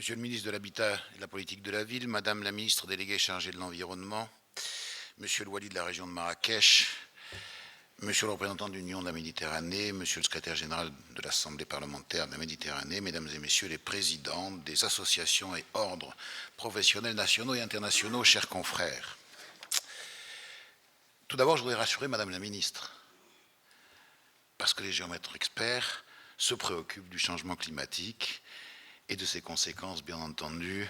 Monsieur le ministre de l'Habitat et de la Politique de la Ville, Madame la ministre déléguée chargée de l'Environnement, Monsieur le Wali de la région de Marrakech, Monsieur le représentant de l'Union de la Méditerranée, Monsieur le secrétaire général de l'Assemblée parlementaire de la Méditerranée, Mesdames et Messieurs les présidents des associations et ordres professionnels nationaux et internationaux, chers confrères. Tout d'abord, je voudrais rassurer Madame la ministre, parce que les géomètres experts se préoccupent du changement climatique et de ses conséquences, bien entendu,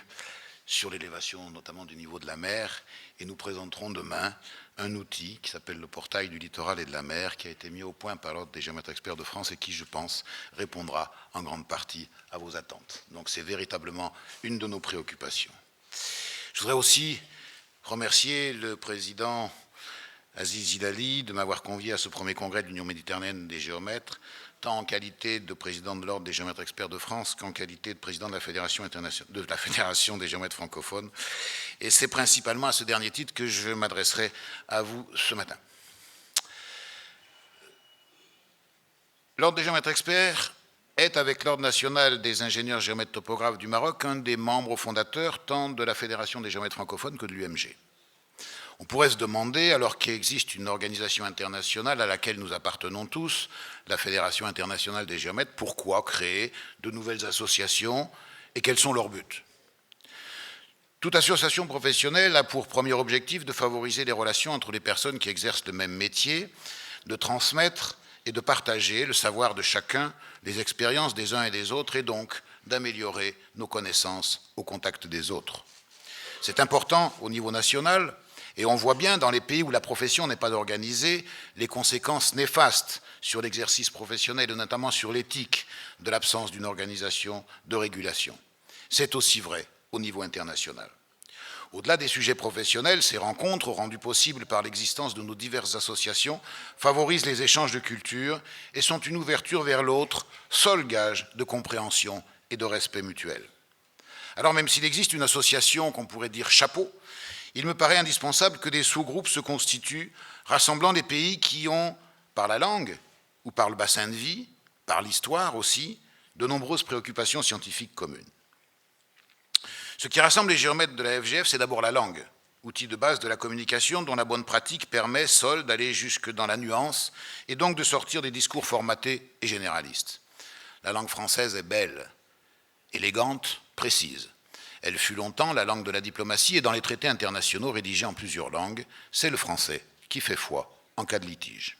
sur l'élévation notamment du niveau de la mer. Et nous présenterons demain un outil qui s'appelle le portail du littoral et de la mer, qui a été mis au point par l'Ordre des géomètres experts de France et qui, je pense, répondra en grande partie à vos attentes. Donc c'est véritablement une de nos préoccupations. Je voudrais aussi remercier le président Aziz Hilali de m'avoir convié à ce premier congrès de l'Union méditerranéenne des géomètres, tant en qualité de président de l'Ordre des géomètres experts de France qu'en qualité de président de la Fédération des géomètres francophones. Et c'est principalement à ce dernier titre que je m'adresserai à vous ce matin. L'Ordre des géomètres experts est, avec l'Ordre national des ingénieurs géomètres topographes du Maroc, un des membres fondateurs tant de la Fédération des géomètres francophones que de l'UMG. On pourrait se demander, alors qu'il existe une organisation internationale à laquelle nous appartenons tous, la Fédération internationale des géomètres, pourquoi créer de nouvelles associations et quels sont leurs buts? Toute association professionnelle a pour premier objectif de favoriser les relations entre les personnes qui exercent le même métier, de transmettre et de partager le savoir de chacun, les expériences des uns et des autres, et donc d'améliorer nos connaissances au contact des autres. C'est important au niveau national. Et on voit bien dans les pays où la profession n'est pas organisée les conséquences néfastes sur l'exercice professionnel et notamment sur l'éthique de l'absence d'une organisation de régulation. C'est aussi vrai au niveau international. Au-delà des sujets professionnels, ces rencontres, rendues possibles par l'existence de nos diverses associations, favorisent les échanges de culture et sont une ouverture vers l'autre, seul gage de compréhension et de respect mutuel. Alors même s'il existe une association qu'on pourrait dire chapeau, il me paraît indispensable que des sous-groupes se constituent, rassemblant des pays qui ont, par la langue ou par le bassin de vie, par l'histoire aussi, de nombreuses préoccupations scientifiques communes. Ce qui rassemble les géomètres de la FGF, c'est d'abord la langue, outil de base de la communication dont la bonne pratique permet seule d'aller jusque dans la nuance et donc de sortir des discours formatés et généralistes. La langue française est belle, élégante, précise. Elle fut longtemps la langue de la diplomatie et dans les traités internationaux rédigés en plusieurs langues, c'est le français qui fait foi en cas de litige.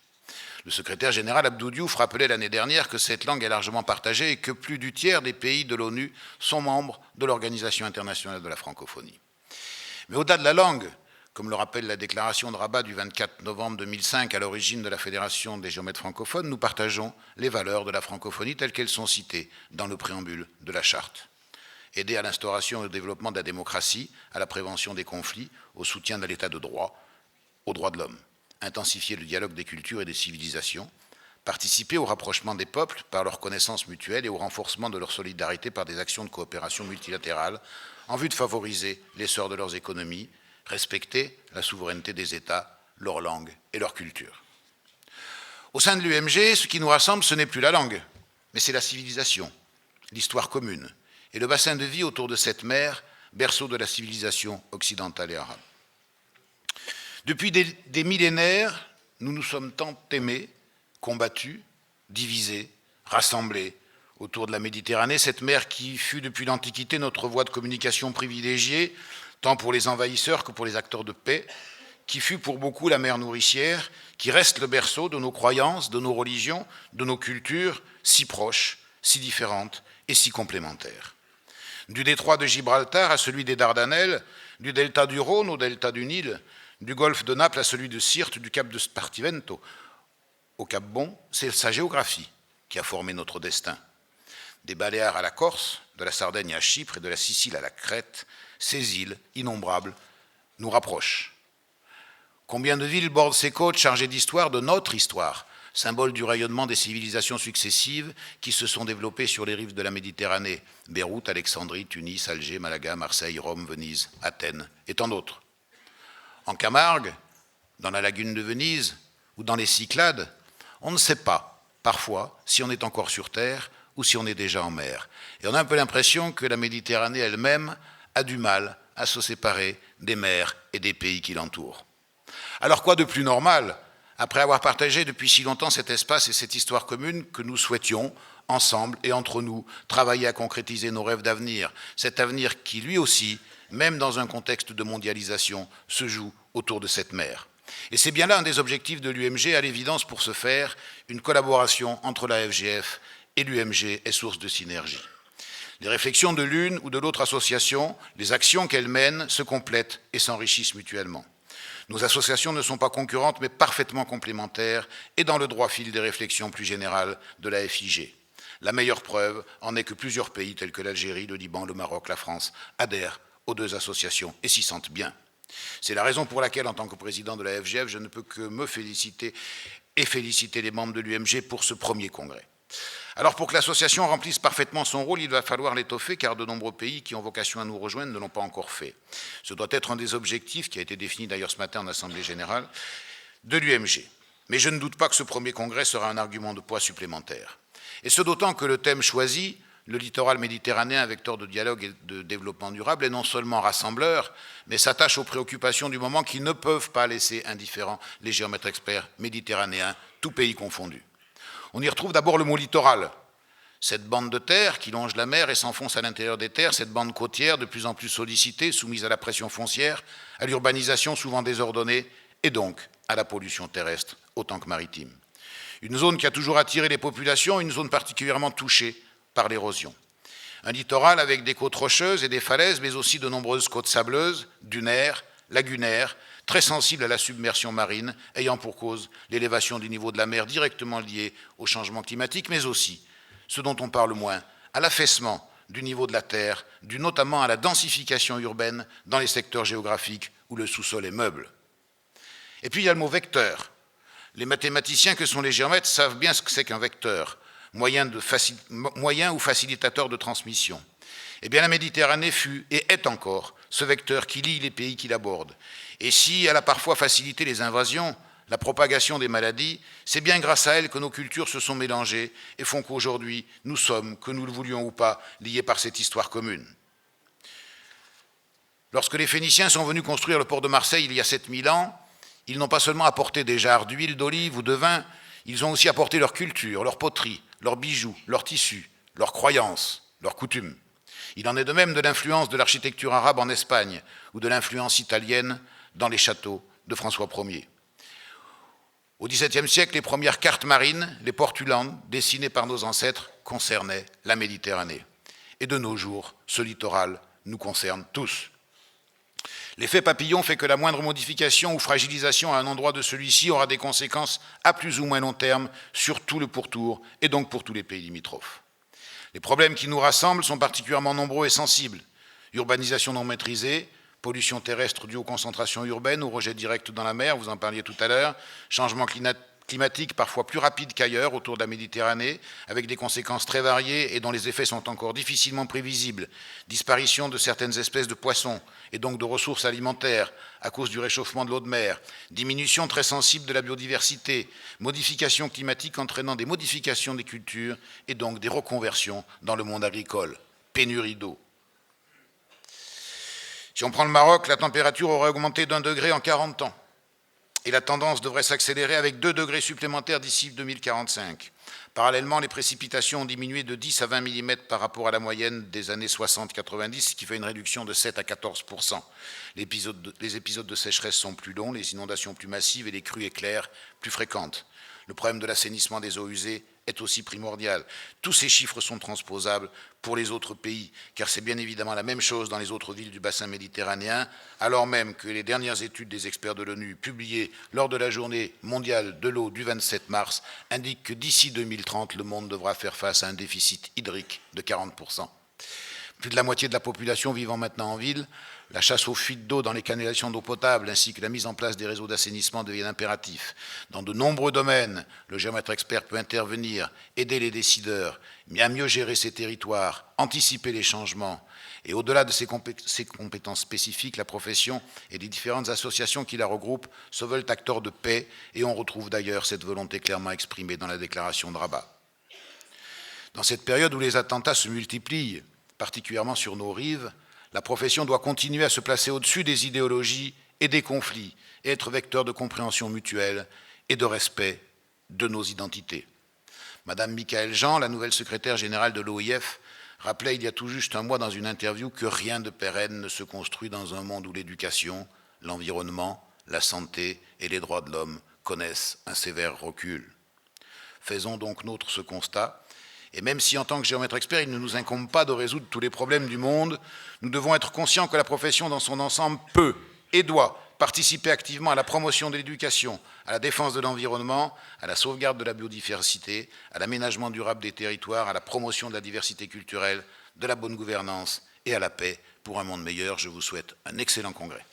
Le secrétaire général Abdou Diouf rappelait l'année dernière que cette langue est largement partagée et que plus du tiers des pays de l'ONU sont membres de l'Organisation internationale de la francophonie. Mais au-delà de la langue, comme le rappelle la déclaration de Rabat du 24 novembre 2005 à l'origine de la Fédération des géomètres francophones, nous partageons les valeurs de la francophonie telles qu'elles sont citées dans le préambule de la charte. Aider à l'instauration et au développement de la démocratie, à la prévention des conflits, au soutien de l'état de droit, aux droits de l'homme. Intensifier le dialogue des cultures et des civilisations, participer au rapprochement des peuples par leur connaissance mutuelle et au renforcement de leur solidarité par des actions de coopération multilatérale en vue de favoriser l'essor de leurs économies, respecter la souveraineté des États, leur langue et leur culture. Au sein de l'UMG, ce qui nous rassemble, ce n'est plus la langue, mais c'est la civilisation, l'histoire commune, et le bassin de vie autour de cette mer, berceau de la civilisation occidentale et arabe. Depuis des millénaires, nous nous sommes tant aimés, combattus, divisés, rassemblés autour de la Méditerranée, cette mer qui fut depuis l'Antiquité notre voie de communication privilégiée, tant pour les envahisseurs que pour les acteurs de paix, qui fut pour beaucoup la mer nourricière, qui reste le berceau de nos croyances, de nos religions, de nos cultures, si proches, si différentes et si complémentaires. Du détroit de Gibraltar à celui des Dardanelles, du delta du Rhône au delta du Nil, du golfe de Naples à celui de Sirte, du cap de Spartivento au cap Bon, c'est sa géographie qui a formé notre destin. Des Baléares à la Corse, de la Sardaigne à Chypre et de la Sicile à la Crète, ces îles innombrables nous rapprochent. Combien de villes bordent ces côtes chargées d'histoire, de notre histoire, symbole du rayonnement des civilisations successives qui se sont développées sur les rives de la Méditerranée, Beyrouth, Alexandrie, Tunis, Alger, Malaga, Marseille, Rome, Venise, Athènes et tant d'autres. En Camargue, dans la lagune de Venise ou dans les Cyclades, on ne sait pas, parfois, si on est encore sur Terre ou ou si on est déjà en mer. Et on a un peu l'impression que la Méditerranée elle-même a du mal à se séparer des mers et des pays qui l'entourent. Alors quoi de plus normal, après avoir partagé depuis si longtemps cet espace et cette histoire commune, que nous souhaitions, ensemble et entre nous, travailler à concrétiser nos rêves d'avenir, cet avenir qui, lui aussi, même dans un contexte de mondialisation, se joue autour de cette mer. Et c'est bien là un des objectifs de l'UMG. À l'évidence, pour ce faire, une collaboration entre la FGF et l'UMG est source de synergie. Les réflexions de l'une ou de l'autre association, les actions qu'elles mènent se complètent et s'enrichissent mutuellement. Nos associations ne sont pas concurrentes, mais parfaitement complémentaires et dans le droit fil des réflexions plus générales de la FIG. La meilleure preuve en est que plusieurs pays tels que l'Algérie, le Liban, le Maroc, la France adhèrent aux deux associations et s'y sentent bien. C'est la raison pour laquelle, en tant que président de la FGF, je ne peux que me féliciter et féliciter les membres de l'UMG pour ce premier congrès. Alors pour que l'association remplisse parfaitement son rôle, il va falloir l'étoffer, car de nombreux pays qui ont vocation à nous rejoindre ne l'ont pas encore fait. Ce doit être un des objectifs, qui a été défini d'ailleurs ce matin en Assemblée générale, de l'UMG. Mais je ne doute pas que ce premier congrès sera un argument de poids supplémentaire. Et ce d'autant que le thème choisi, le littoral méditerranéen, vecteur de dialogue et de développement durable, est non seulement rassembleur, mais s'attache aux préoccupations du moment qui ne peuvent pas laisser indifférents les géomètres experts méditerranéens, tous pays confondus. On y retrouve d'abord le mot littoral, cette bande de terre qui longe la mer et s'enfonce à l'intérieur des terres, cette bande côtière de plus en plus sollicitée, soumise à la pression foncière, à l'urbanisation souvent désordonnée et donc à la pollution terrestre autant que maritime. Une zone qui a toujours attiré les populations, une zone particulièrement touchée par l'érosion. Un littoral avec des côtes rocheuses et des falaises, mais aussi de nombreuses côtes sableuses, dunaires, lagunaires, très sensibles à la submersion marine, ayant pour cause l'élévation du niveau de la mer directement liée au changement climatique, mais aussi, ce dont on parle moins, à l'affaissement du niveau de la terre, dû notamment à la densification urbaine dans les secteurs géographiques où le sous-sol est meuble. Et puis il y a le mot vecteur. Les mathématiciens que sont les géomètres savent bien ce que c'est qu'un vecteur, moyen ou facilitateur de transmission. Eh bien, la Méditerranée fut et est encore ce vecteur qui lie les pays qui l'abordent. Et si elle a parfois facilité les invasions, la propagation des maladies, c'est bien grâce à elle que nos cultures se sont mélangées et font qu'aujourd'hui, nous sommes, que nous le voulions ou pas, liés par cette histoire commune. Lorsque les Phéniciens sont venus construire le port de Marseille il y a 7000 ans, ils n'ont pas seulement apporté des jarres d'huile, d'olive ou de vin, ils ont aussi apporté leur culture, leur poterie, leurs bijoux, leurs tissus, leurs croyances, leurs coutumes. Il en est de même de l'influence de l'architecture arabe en Espagne ou de l'influence italienne dans les châteaux de François Ier. Au XVIIe siècle, les premières cartes marines, les portulandes, dessinées par nos ancêtres, concernaient la Méditerranée. Et de nos jours, ce littoral nous concerne tous. L'effet papillon fait que la moindre modification ou fragilisation à un endroit de celui-ci aura des conséquences à plus ou moins long terme sur tout le pourtour et donc pour tous les pays limitrophes. Les problèmes qui nous rassemblent sont particulièrement nombreux et sensibles. Urbanisation non maîtrisée, pollution terrestre due aux concentrations urbaines, au rejet direct dans la mer, vous en parliez tout à l'heure, changement climatique parfois plus rapide qu'ailleurs autour de la Méditerranée, avec des conséquences très variées et dont les effets sont encore difficilement prévisibles, disparition de certaines espèces de poissons et donc de ressources alimentaires à cause du réchauffement de l'eau de mer, diminution très sensible de la biodiversité, modification climatique entraînant des modifications des cultures et donc des reconversions dans le monde agricole, pénurie d'eau. Si on prend le Maroc, la température aurait augmenté d'1 degré en 40 ans. Et la tendance devrait s'accélérer avec 2 degrés supplémentaires d'ici 2045. Parallèlement, les précipitations ont diminué de 10 à 20 mm par rapport à la moyenne des années 60-90, ce qui fait une réduction de 7 à 14%. Les épisodes de sécheresse sont plus longs, les inondations plus massives et les crues éclairs plus fréquentes. Le problème de l'assainissement des eaux usées est aussi primordial. Tous ces chiffres sont transposables pour les autres pays, car c'est bien évidemment la même chose dans les autres villes du bassin méditerranéen, alors même que les dernières études des experts de l'ONU publiées lors de la journée mondiale de l'eau du 27 mars indiquent que d'ici 2030, le monde devra faire face à un déficit hydrique de 40%. Plus de la moitié de la population vivant maintenant en ville, la chasse aux fuites d'eau dans les canalisations d'eau potable ainsi que la mise en place des réseaux d'assainissement deviennent impératifs. Dans de nombreux domaines, le géomètre expert peut intervenir, aider les décideurs à mieux gérer ces territoires, anticiper les changements. Et au-delà de ces compétences spécifiques, la profession et les différentes associations qui la regroupent se veulent acteurs de paix et on retrouve d'ailleurs cette volonté clairement exprimée dans la déclaration de Rabat. Dans cette période où les attentats se multiplient, particulièrement sur nos rives, la profession doit continuer à se placer au-dessus des idéologies et des conflits, et être vecteur de compréhension mutuelle et de respect de nos identités. Madame Michaëlle Jean, la nouvelle secrétaire générale de l'OIF, rappelait il y a tout juste un mois dans une interview que rien de pérenne ne se construit dans un monde où l'éducation, l'environnement, la santé et les droits de l'homme connaissent un sévère recul. Faisons donc nôtre ce constat, et même si en tant que géomètre expert, il ne nous incombe pas de résoudre tous les problèmes du monde, nous devons être conscients que la profession dans son ensemble peut et doit participer activement à la promotion de l'éducation, à la défense de l'environnement, à la sauvegarde de la biodiversité, à l'aménagement durable des territoires, à la promotion de la diversité culturelle, de la bonne gouvernance et à la paix pour un monde meilleur. Je vous souhaite un excellent congrès.